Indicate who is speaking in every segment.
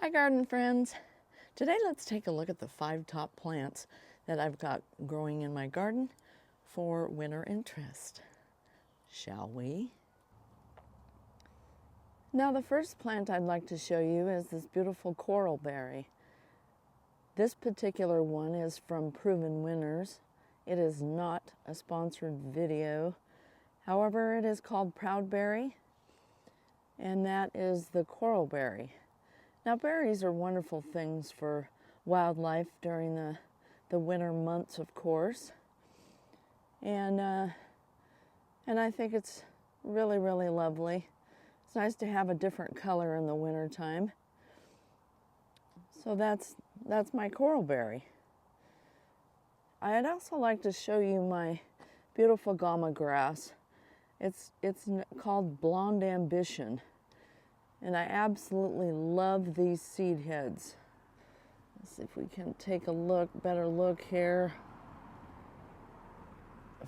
Speaker 1: Hi garden friends! Today let's take a look at the 5 top plants that I've got growing in my garden for winter interest. Shall we? Now the first plant I'd like to show you is this beautiful coral berry. This particular one is from Proven Winners. It is not a sponsored video. However, it is called Proudberry, and that is the coral berry. Now, berries are wonderful things for wildlife during the winter months, of course. And I think it's really, really lovely. It's nice to have a different color in the winter time. So that's my coral berry. I'd also like to show you my beautiful gama grass. It's called Blonde Ambition. And I absolutely love these seed heads. Let's see if we can take a better look here.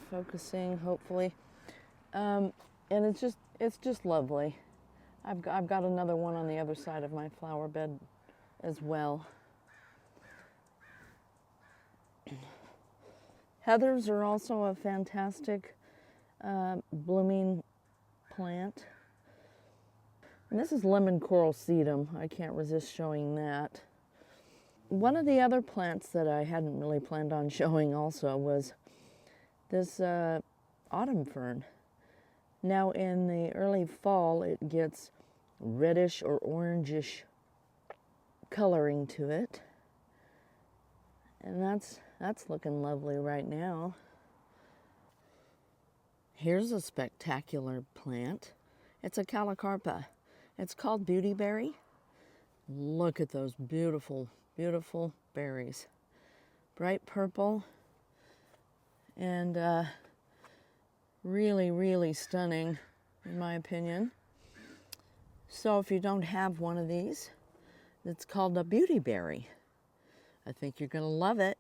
Speaker 1: Focusing, hopefully. And it's just lovely. I've got another one on the other side of my flower bed as well. Heathers are also a fantastic blooming plant. And this is lemon coral sedum. I can't resist showing that. One of the other plants that I hadn't really planned on showing also was this autumn fern. Now in the early fall it gets reddish or orangish coloring to it. And that's looking lovely right now. Here's a spectacular plant. It's a calocarpa. It's called beautyberry. Look at those beautiful, beautiful berries. Bright purple and really, really stunning in my opinion. So if you don't have one of these, it's called a beautyberry. I think you're going to love it.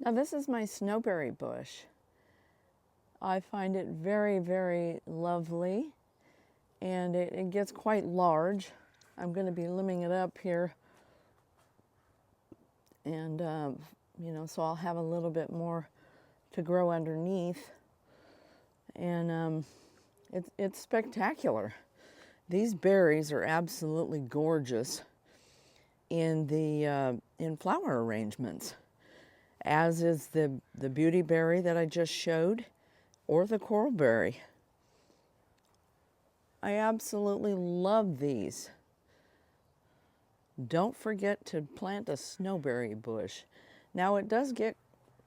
Speaker 1: Now this is my snowberry bush. I find it very, very lovely, and it gets quite large. I'm going to be limbing it up here, and so I'll have a little bit more to grow underneath, and it's spectacular. These berries are absolutely gorgeous in flower arrangements, as is the beautyberry that I just showed, or the coral berry. I absolutely love these. Don't forget to plant a snowberry bush. Now it does get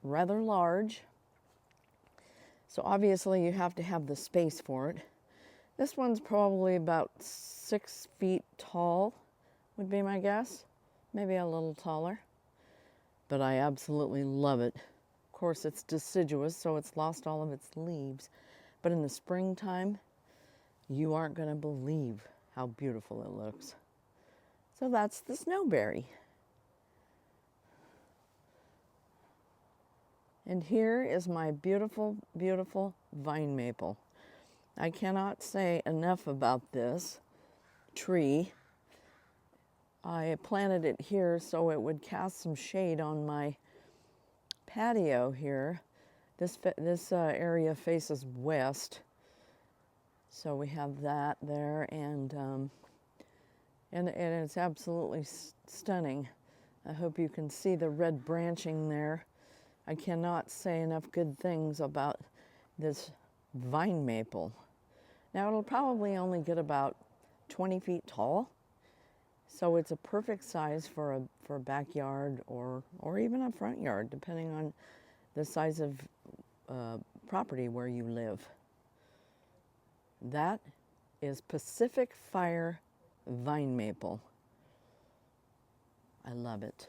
Speaker 1: rather large, so obviously you have to have the space for it. This one's probably about 6 feet tall, would be my guess. Maybe a little taller. But I absolutely love it. Of course, it's deciduous, so it's lost all of its leaves. But in the springtime, you aren't going to believe how beautiful it looks. So that's the snowberry. And here is my beautiful, beautiful vine maple. I cannot say enough about this tree. I planted it here so it would cast some shade on my patio here. This area faces west, so we have that there, and it's absolutely stunning. I hope you can see the red branching there. I cannot say enough good things about this vine maple. Now it'll probably only get about 20 feet tall, so it's a perfect size for a backyard or even a front yard, depending on the size of property where you live. That is Pacific Fire vine maple. I love it.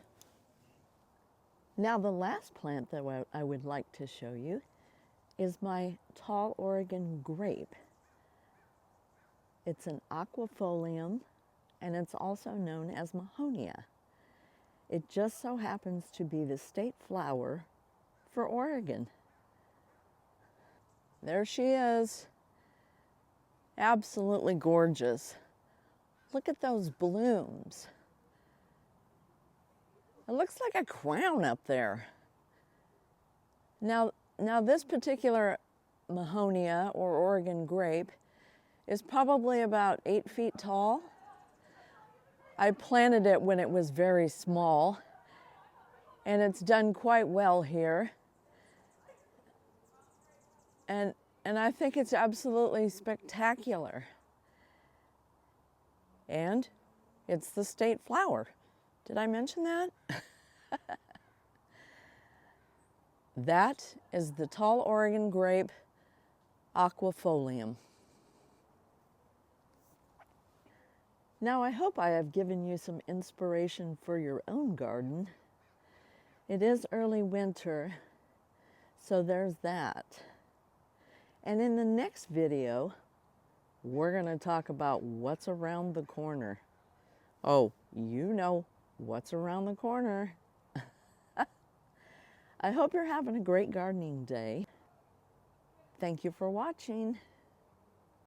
Speaker 1: Now the last plant that I would like to show you is my tall Oregon grape. It's an aquifolium, and it's also known as Mahonia. It just so happens to be the state flower for Oregon. There she is. Absolutely gorgeous. Look at those blooms. It looks like a crown up there. Now this particular Mahonia or Oregon grape is probably about 8 feet tall. I planted it when it was very small, and it's done quite well here. And I think it's absolutely spectacular. And it's the state flower. Did I mention that? That is the tall Oregon grape, aquifolium. Now I hope I have given you some inspiration for your own garden. It is early winter, so there's that. And in the next video, we're going to talk about what's around the corner. Oh, you know what's around the corner. I hope you're having a great gardening day. Thank you for watching.